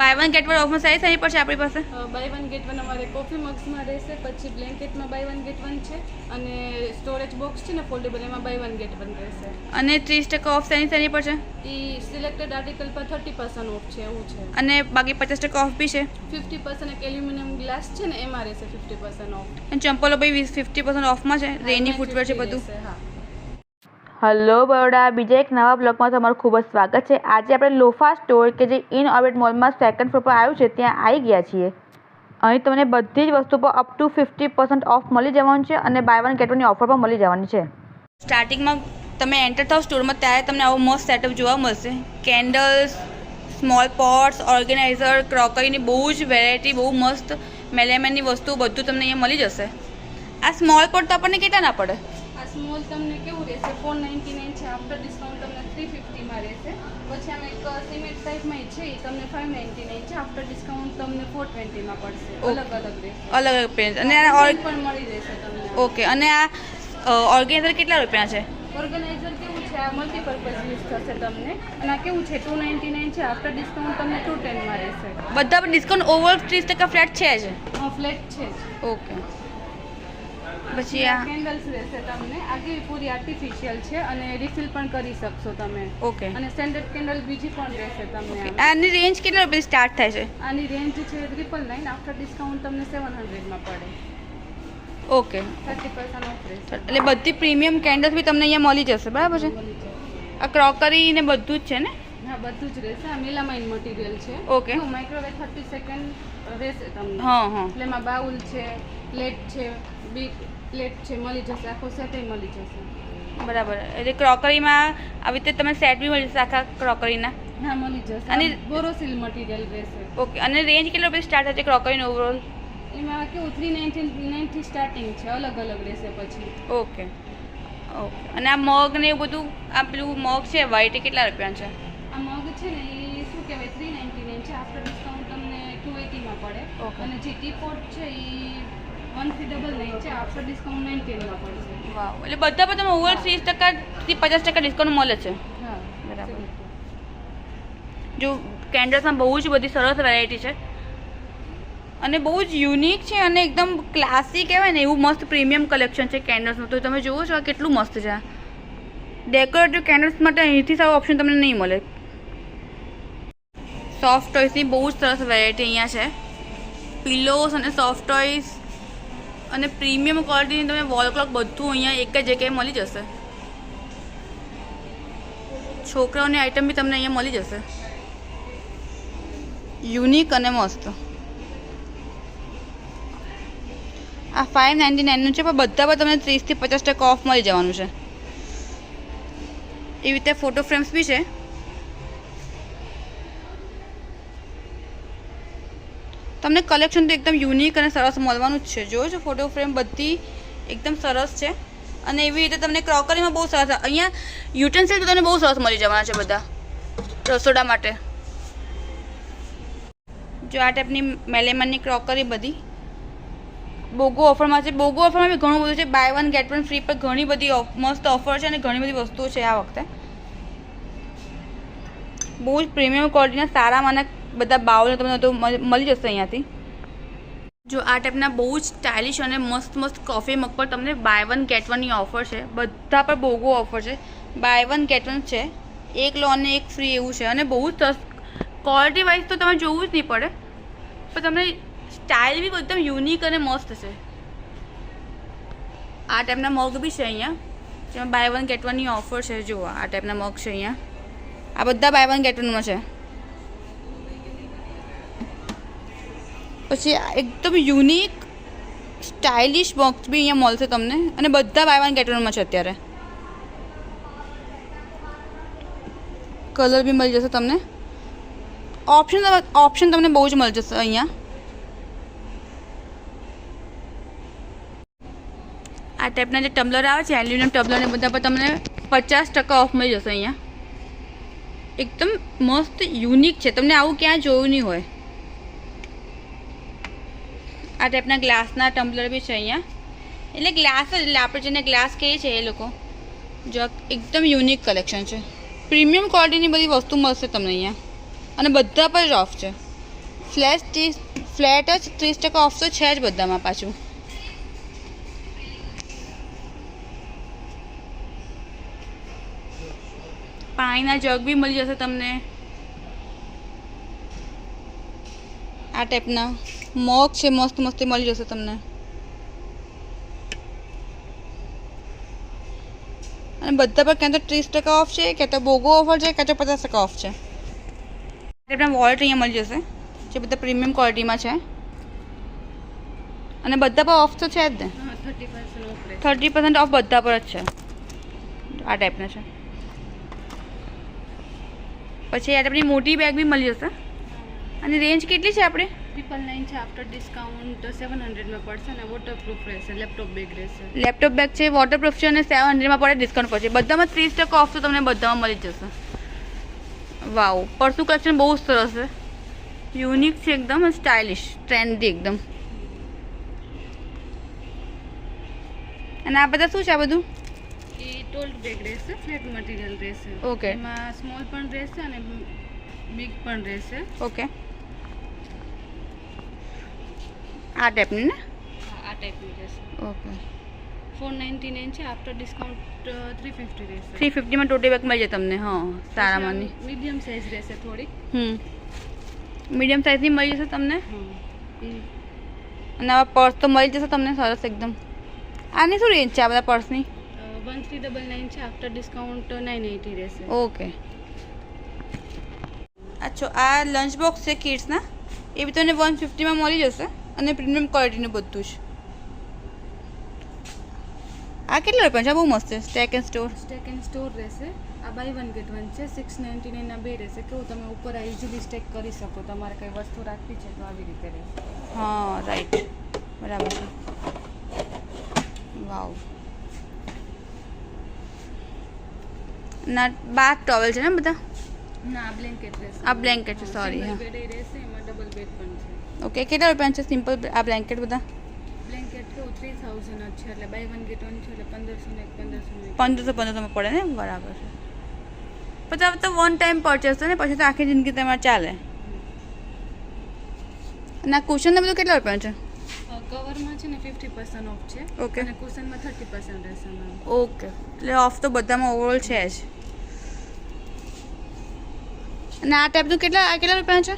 By one get one offer size any પર છે આપણી પાસે બાય વન ગેટ વન અમારે કોફી મગ્સમાં રહેશે, પછી બ્લેન્કેટમાં બાય વન ગેટ વન છે, અને સ્ટોરેજ બોક્સ છે ને ફોલ્ડેબલ એમાં બાય વન ગેટ વન રહેશે. અને 30% ઓફ એની પર છે. એ સિલેક્ટેડ આર્ટિકલ પર 30% ઓફ છે એવું છે. અને બાકી 50% ઓફ બી છે. 50% એક એલ્યુમિનિયમ ગ્લાસ છે ને એમાં રહેશે 50% ઓફ. અને ચંપલો ભાઈ 50% ઓફમાં છે. રેની ફૂટવેર છે બધું. હા. હલો બરોડા, બીજા એક નવા બ્લોગમાં તમારું ખૂબ જ સ્વાગત છે. આજે આપણે લોફા સ્ટોર કે જે ઇન ઓર્બિટ મોલમાં સેકન્ડ ફ્લોર પર આવ્યું છે ત્યાં આવી ગયા છીએ. અહીં તમને બધી જ વસ્તુ પર અપ ટુ 50% ઓફ મળી જવાનું છે અને બાય વન ગેટ વનની ઓફર પણ મળી જવાની છે. સ્ટાર્ટિંગમાં તમે એન્ટર થાવ સ્ટોરમાં ત્યારે તમને આવો મસ્ત સેટઅપ જોવા મળશે. કેન્ડલ્સ, સ્મોલ પોટ્સ, ઓર્ગેનાઇઝર, ક્રોકરીની બહુ જ વેરાયટી, બહુ મસ્ત મેલેમેનની વસ્તુ બધું તમને અહીંયા મળી જશે. આ સ્મોલ પોટ તો આપણને કેટલા ના પડે? આ સ્મોલ તમને કેવું રહેશે 499 છે, આફ્ટર ડિસ્કાઉન્ટ તમને 350 માં રહેશે. પછી આમ એક સિમેન્ટ ટાઈપમાં છે એ તમને 599 છે, આફ્ટર ડિસ્કાઉન્ટ તમને 420 માં પડશે. અલગ અલગ રહેશે, અલગ અલગ પ્રાઇસ. અને પણ મળી રહેશે તમને. ઓકે. અને આ ઓર્ગેનાઇઝર કેટલા રૂપિયા છે? ઓર્ગેનાઇઝર કેવું છે, આ મલ્ટીપર્પઝ યુઝ થશે તમને, અને આ કેવું છે 299 છે, આફ્ટર ડિસ્કાઉન્ટ તમને 210 માં રહેશે. બધા પર ડિસ્કાઉન્ટ ઓવર 30% ફ્લેટ છે જ. ફ્લેટ છે જ. ઓકે. પછી આ કેન્ડલ્સ રહેશે તમને. આ કેવી પૂરી આર્ટિફિશિયલ છે અને રિફિલ પણ કરી શકશો તમે. ઓકે. અને સ્ટેન્ડર્ડ કેન્ડલ બીજી પણ રહેશે તમને. આની રેન્જ કેટલા રૂપિયા સ્ટાર્ટ થાય છે? આની રેન્જ છે 999, આફ્ટર ડિસ્કાઉન્ટ તમને 700 માં પડે. ઓકે. 30% ઓફ રહેશે. એટલે બધી પ્રીમિયમ કેન્ડલ્સ બી તમને અહીંયા મળી જશે, બરાબર છે? આ ક્રોકરી ને બધું જ છે ને? હા, બધું જ રહેશે. આ મેલામાઇન મટીરિયલ છે. ઓકે. માઇક્રોવેવ 30 સેકન્ડ રહેશે તમને. હા હા. એટલે એમાં બાઉલ છે, પ્લેટ છે, બિગ પ્લેટ છે, મળી જશે. આખો સેટ મળી જશે. બરાબર. એટલે ક્રોકરીમાં આવી રીતે તમે સેટ બી મળી જશે આખા ક્રોકરીના? હા, મળી જશે. અને બોરોસિલ મટીરિયલ રહેશે. ઓકે. અને રેન્જ કેટલા રૂપિયા સ્ટાર્ટ થાય છે ક્રોકરીનો ઓવરઓલ? એમાં કેવું 399 થી સ્ટાર્ટિંગ છે, અલગ અલગ રહેશે પછી. Okay okay. અને આ મગ ને એવું બધું, આ પેલું મગ છે વ્હાઈટ, એ કેટલા રૂપિયા છે? આ મગ છે ને એ શું કહેવાય 399 છે, આફ્ટર ડિસ્કાઉન્ટ તમને 280 માં પડે. અને જે ટીપોટ છે એ 1399 છે, આફ્ટર ડિસ્કાઉન્ટ 19 માં પડશે. વાવ. એટલે બધા પર તમે ઓવર 30% થી 50% ડિસ્કાઉન્ટ મળે છે. હા, બરાબર. જો કેન્ડલ્સમાં બહુ જ બધી સરસ વેરાયટી છે અને બહુ જ યુનિક છે અને એકદમ ક્લાસી કહેવાય ને એવું મસ્ત પ્રીમિયમ કલેક્શન છે કેન્ડલ્સનું. તો તમે જુઓ છો કેટલું મસ્ત છે. ડેકોરેટિવ કેન્ડલ્સ માટે અહીંથી સારો ઓપ્શન તમને નહીં મળે. સોફ્ટ ટોયસની બહુ જ સરસ વેરાયટી અહીંયા છે. પિલોસ અને સોફ્ટ ટોયસ અને પ્રીમિયમ ક્વોલિટીની તમે વોલ ક્લોક બધું અહીંયા એક જ જગ્યાએ મળી જશે. છોકરાઓની આઇટમ બી તમને અહીંયા મળી જશે, યુનિક અને મસ્ત. આ 599નું છે, પણ બધા પર તમને 30 થી 50% ઓફ મળી જવાનું છે. એવી રીતે ફોટો ફ્રેમ્સ બી છે. તમને કલેક્શન તો એકદમ યુનિક અને સરસ મળવાનું જ છે. જોવો છો ફોટો ફ્રેમ બધી એકદમ સરસ છે. અને એવી રીતે તમને ક્રોકરીમાં બહુ સરસ, અહીંયા યુટેન્સિલ તો તમને બહુ સરસ મળી જવાના છે બધા રસોડા માટે. જો આ ટાઈપની મેલેમનની ક્રોકરી બધી બોગો ઓફરમાં છે. બોગો ઓફરમાં બી ઘણું બધું છે. Buy one get one free પર ઘણી બધી મસ્ત ઓફર છે અને ઘણી બધી વસ્તુઓ છે આ વખતે. બહુ જ પ્રીમિયમ ક્વોલિટીના સારામાંના બધા બાઉલ તમને તો મળી જશે અહીંયાથી. જો આ ટાઈપના બહુ જ સ્ટાઇલિશ અને મસ્ત મસ્ત કોફી મગ પર તમને બાય વન ગેટ વનની ઓફર છે. બધા પર બોગો ઓફર છે. બાય વન ગેટ વન છે, એક લો અને એક ફ્રી એવું છે. અને બહુ જ સરસ ક્વોલિટી વાઇઝ તો તમે જોવું જ નહીં પડે, પણ તમને સ્ટાઇલ બી એકદમ યુનિક અને મસ્ત છે. આ ટાઈપના મગ બી છે અહીંયા, જેમાં બાય વન ગેટ વનની ઓફર છે. જુઓ આ ટાઈપના મગ છે અહીંયા. આ બધા બાય વન ગેટ વનમાં છે. પછી એકદમ યુનિક સ્ટાઇલિશ બોક્સ બી અહીંયા મળશે તમને, અને બધા બાય વન ગેટ વનમાં છે અત્યારે. કલર બી મળી જશે તમને. ઓપ્શન તમને બહુ જ મળી જશે અહીંયા. આ ટાઈપના જે ટમ્બલર આવે છે એલ્યુમિનિયમ ટમ્બલર, બધા પર તમને 50% ઓફ મળી જશે અહીંયા. એકદમ મસ્ત યુનિક છે, તમને આવું ક્યાં જોયું નહીં હોય. આ ટાઈપના ગ્લાસના ટમ્બલર બી છે અહીંયા. એટલે ગ્લાસ જ, એટલે આપણે જેને ગ્લાસ કહીએ છીએ એ લોકો. જો એકદમ યુનિક કલેક્શન છે. પ્રીમિયમ ક્વોલિટીની બધી વસ્તુ મળશે તમને અહીંયા, અને બધા પર જ ઓફ છે. ફ્લેટ જ 30% ઓફ તો છે જ બધામાં પાછું. પાણીના જગ બી મળી જશે તમને. આ ટાઈપના મગ છે, મસ્ત મસ્તી મળી જશે તમને. અને બધા પર ક્યાં તો 30% ઓફ છે, ક્યાં તો બોગો ઓફર છે, ક્યાં તો 50% ઓફ છે. ટાઈપના વોલેટ અહીંયા મળી જશે જે બધા પ્રીમિયમ ક્વોલિટીમાં છે. અને બધા પર ઓફ તો છે જ ને. 30% ઓફ બધા પર જ છે. આ ટાઈપના છે. પછી આ ટાઈપની મોટી બેગ બી મળી જશે. અને રેન્જ કેટલી છે આપણે? 999 છે. આફ્ટર ડિસ્કાઉન્ટ 700 માં પડશે અને વોટરપ્રૂફ રહેશે. લેપટોપ બેગ રહેશે. લેપટોપ બેગ છે, વોટરપ્રૂફ છે અને 700 માં પડે ડિસ્કાઉન્ટ પડશે. બધામાં 30% ઓફ તો તમને બધામાં મળી જશે. વાવ, પરસું કલેક્શન બહુ સરસ છે. યુનિક છે એકદમ, સ્ટાઇલિશ, ટ્રેન્ડી એકદમ. અને આ બધા શું છે? આ બધું એ ટોલ્ડ બેગ રહેશે, ફ્લેટ મટીરિયલ રહેશે. ઓકે. એમાં સ્મોલ પણ રહેશે અને બિગ પણ રહેશે. ઓકે. આ ટાઈપની ને? આ ટાઈપની રહેશે. ઓકે. 499 છે. આફ્ટર ડિસ્કાઉન્ટ 350 રહેશે. 350 માં ટોટી બેગ મળી જાય તમને. હા, સારામાંની. મીડિયમ સાઇઝ રહેશે થોડી. મીડિયમ સાઇઝની મળી જશે તમને. હા. અને આવા પર્સ તો મળી જશે તમને સરસ એકદમ. આની શું રેન્જ છે આ બધા પર્સની? 1399 છે. આફ્ટર ડિસ્કાઉન્ટ 980 રહેશે. ઓકે. અચ્છા, આ લંચ બોક્સ છે કિડ્સના, એ બી તમને 150 માં મળી જશે અને પ્રીમિયમ ક્વોલિટીનું બધું જ. આ કેટલા રૂપિયા છે? બહુ મસ્ત છે. સ્ટેક એન્ડ સ્ટોર રહેશે. આ બાય 1 ગેટ 1 છે. 699 ના બે રહેશે. કેવું તમે ઉપર આ ઇઝીલી સ્ટેક કરી શકો. તમારે કઈ વસ્તુ રાખવી છે તો આવી રીતે રહેશે. હા, રાઈટ, બરાબર છે. વાવ. ના, બાથ ટોવેલ છે ને બધા? ના, આ બ્લેન્કેટ રહેશે. આ બ્લેન્કેટ છે, સોરી. હા, બેડ રહેશે. એમાં ડબલ બેડ પણ છે. ઓકે. કેટલા રૂપિયા છે સિમ્પલ આ બ્લેન્કેટ બધા? બ્લેન્કેટ કેવું 3000 જ છે. એટલે બાય 1 ગેટ 1 છે. એટલે 1500 ને 1500 1500 માં પડે ને? બરાબર છે. પછી આ તો વન ટાઈમ પરચેસ છે ને, પછી તો આખી જિંદગી તમારે ચાલે. અને આ કુશન ને બધું કેટલા રૂપિયા છે? કવરમાં છે ને 50% ઓફ છે. ઓકે. અને કુશનમાં 30% રહેશે મેમ. ઓકે. એટલે ઓફ તો બધામાં ઓવરઓલ છે જ. અને આ ટાઈપનું કેટલા રૂપિયા છે?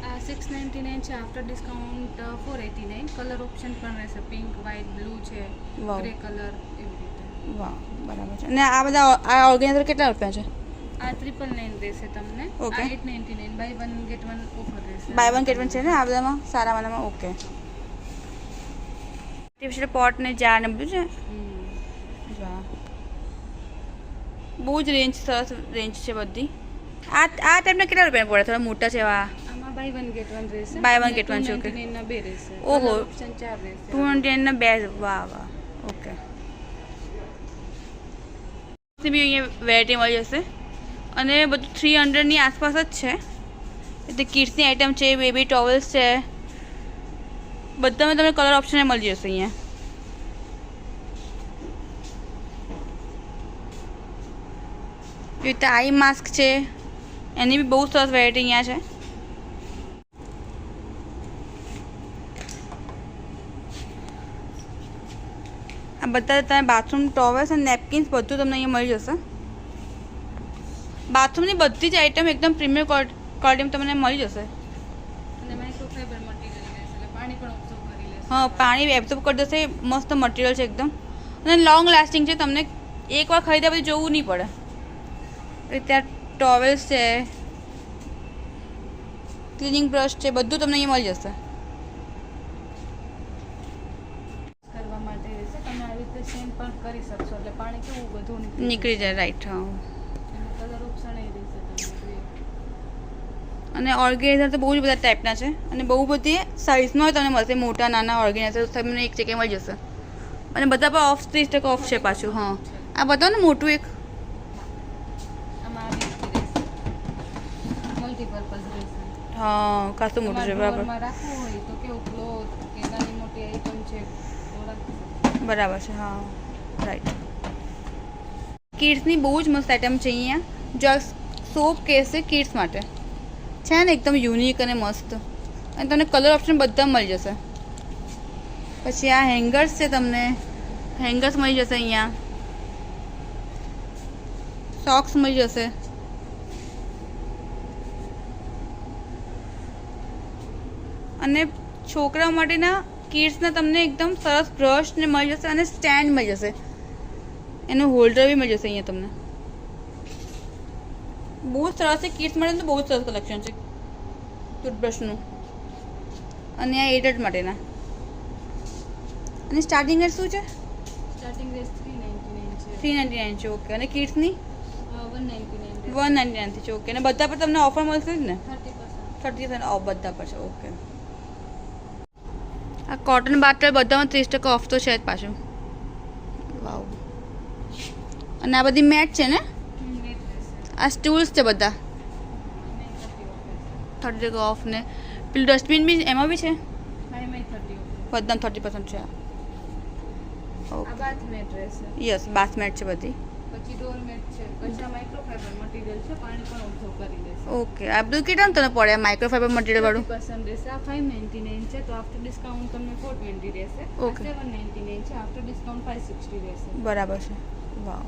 આ 699 છે. After discount 489. કલર ઓપ્શન પણ રહેશે. પિંક, વ્હાઇટ, બ્લુ છે, વાવ. ગ્રે કલર, એવી રીતે. વાહ, બરાબર છે. અને આ બધા આ ઓર્ગેનાઇઝર કેટલા રૂપિયા છે? આ 999 રહેશે તમને. ઓકે. આ 899 બાય 1 ગેટ 1 ઓફર રહેશે. બાય 1 ગેટ 1 છે ને આ બધામાં? સારામાં. ઓકે. આર્ટિફિશિયલ પોટ ને જાર ને બધું છે. વાહ, બહુ જ સરસ રેન્જ છે બધી. આ ટાઈપના કેટલા રૂપિયા પડે? થોડા મોટા છે એવા? આમાં બાય 1 ગેટ 1 રહેશે. બાય 1 ગેટ 1 છે. ઓકે. 299 ના બે રહેશે. ઓહો. ઓપ્શન 4 રહેશે. 299 ના બે. વાહ વાહ. ઓકે. બી અહીંયા વેરાયટી મળી જશે અને બધું 300 ની આસપાસ જ છે. એટલે કિડ્સની આઈટમ છે, બેબી ટોવેલ્સ છે, બધામાં તમને કલર ઓપ્શન મળી જશે અહીંયા. એવી રીતે આઈ માસ્ક છે, એની બી બહુ સરસ વેરાયટી અહીંયા છે. આ બધા તમે બાથરૂમ ટોવેલ્સ અને નેપકિન્સ બધું તમને અહીંયા મળી જશે. બાથરૂમની બધી જ આઈટમ એકદમ પ્રીમિયમ ક્વોલિટીમાં તમને મળી જશે. અને માઇક્રોફાઇબર મટીરિયલ રહેશે. એટલે પાણી પણ ઓબ્ઝર્વ કરી લેશે. હા, પાણી એબ્ઝોર્બ કરી દેશે. મસ્ત મટીરિયલ છે એકદમ અને લોંગ લાસ્ટિંગ છે. તમને એકવાર ખરીદ્યા પછી જોવું નહીં પડે. ત્યાં ટોવેલ્સ છે, ક્લિનિંગ બ્રશ છે, બધું તમને અહીંયા મળી જશે. કરવા માટે રહેશે. તમે આવી રીતે સેમ પણ કરી શકશો. એટલે પાણી કેવું બધું નીકળી જાય. રાઈટ. હા. એનો કલર ઓપ્શન એ રહેશે તમને. અને ઓર્ગેનાઇઝર તો બહુ જ બધા ટાઈપના છે અને બહુ બધી સાઇઝમાં તમને મળશે. મોટા નાના ઓર્ગેનાઇઝર તમને એક જગ્યાએ મળી જશે. અને બધા પર ઓફ 30% ઓફ છે પાછું. હા, આ બતાવો ને મોટું એક. આમાં આવી રીતે રહેશે. મલ્ટીપર્પઝ રહેશે. હા, ખાસું મોટું છે. બરાબર. ડ્રોવરમાં રાખવું હોય તો કેવું ક્લોથ કે નાની મોટી આઈટમ છે તો રાખી શકો. બરાબર છે. હા, રાઈટ. કિડ્સની બહુ જ મસ્ત આઈટમ છે અહીંયા. જો સોપ કેસ છે કિડ્સ માટે, છે ને એકદમ યુનિક અને મસ્ત. અને તમને કલર ઓપ્શન બધા મળી જશે. પછી આ હેંગર્સ છે, તમને હેંગર્સ મળી જશે અહીંયા. સોક્સ મળી જશે. અને છોકરાઓ માટેના કિડ્સના તમને એકદમ સરસ બ્રશ ને મળી જશે અને સ્ટેન્ડ મળી જશે. એનું હોલ્ડર બી મળી જશે અહીંયા તમને. બહુ જ સરસ છે કિડ્સ માટે, તો બહુ જ સરસ કલેક્શન છે ટૂથબ્રશનું. અને આ એડલ્ટ માટેના. અને સ્ટાર્ટિંગ રેટ શું છે? સ્ટાર્ટિંગ રેટ 399 છે. 399 છે. ઓકે. અને કિડ્સની 199 199 છે. ઓકે. અને બધા પર તમને ઓફર મળશે જ ને? 30%. 30% ઓફ બધા પર છે. ઓકે. આ કોટન બાટલ બધામાં 30% ઓફ તો છે જ પાછું. વાવ. અને આ બધી મેટ છે ને? નેટ રહેશે. આ સ્ટૂલ્સ છે બધા 30% ઓફ. ને પેલું ડસ્ટબિન બી એમાં બી છે? હા, એમાંય 30 ઓફ. બધામાં 30% છે. આ ઓકે. બાથ મેટ રહેશે. યસ, બાથ મેટ છે બધી. પછી ડોર મેટ છે. પછી આ માઇક્રોફાઈબર મટીરિયલ છે, પાણી પણ ઓબ્ઝર્વ કરી લેશે. ઓકે. આ બધું કેટલાનું તમને પડે માઇક્રોફાઈબર મટીરિયલ વાળું? 30% રહેશે. આ 599 છે, તો આફ્ટર ડિસ્કાઉન્ટ તમને 420 રહેશે. Okay. આ 799 છે, આફ્ટર ડિસ્કાઉન્ટ 560 રહેશે. બરાબર છે. વાવ.